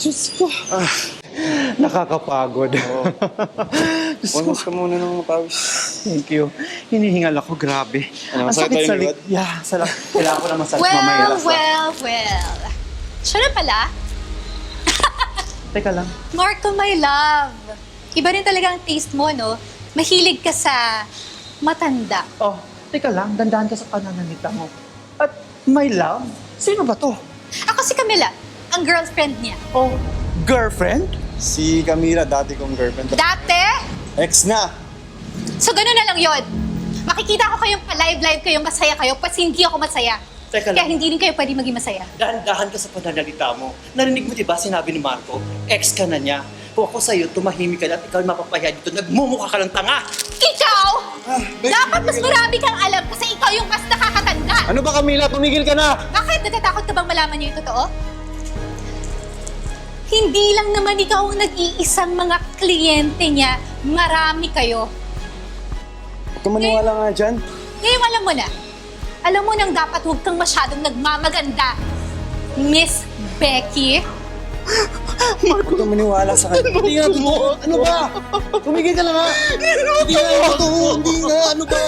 Diyos ko. Nakakapagod. Oo. Diyos ko. Wanas ka muna ng mapawis. Thank you. Hinihingal ako, grabe. Ano, Ang masakit sakit ba yung sa likod? Yeah, kailangan ko na massage mamaya. Well. Siya na pala. Teka lang. Marco, my love. Iba rin talaga ang taste mo, no? Mahilig ka sa matanda. Oh, teka lang. Dandahan ka sa pananalita mo. At my love? Sino ba to? Ako si Camila, ang girlfriend niya. Oh, girlfriend? Si Camila, dati kong girlfriend. Dati? Ex na! So gano'n na lang yon. Makikita ko kayong pa-live kayong masaya kayo, kasi hindi ako masaya. Teka Kaya lang. hindi rin kayo pwede maging masaya. Dahan-dahan ka sa pananalita mo. Narinig mo diba sinabi ni Marco? Ex ka na niya. Kung ako sa'yo, tumahimik ka na at ikaw ay mapapahiya dito. Nagmumukha ka ng tanga! Ikaw! Becky, Dapat mas tumigil ka. marami kang alam kasi ikaw yung mas nakakatanda. Ano ba Camila? Tumigil ka na! Bakit? Natatakot ka bang malaman niyo yung totoo? Hindi lang naman ikaw ang nag-iisang mga kliyente niya. Marami kayo. Huwag ka maniwala nga dyan. Ngayon alam mo na. Alam mo nang dapat huwag kang masyadong nagmamaganda. Miss Becky. Huwag ka maniwala sa kanya. Hindi nga totoo. Ano ba? Tumigil ka na nga. Hindi nga totoo. Hindi nga. Ano ba?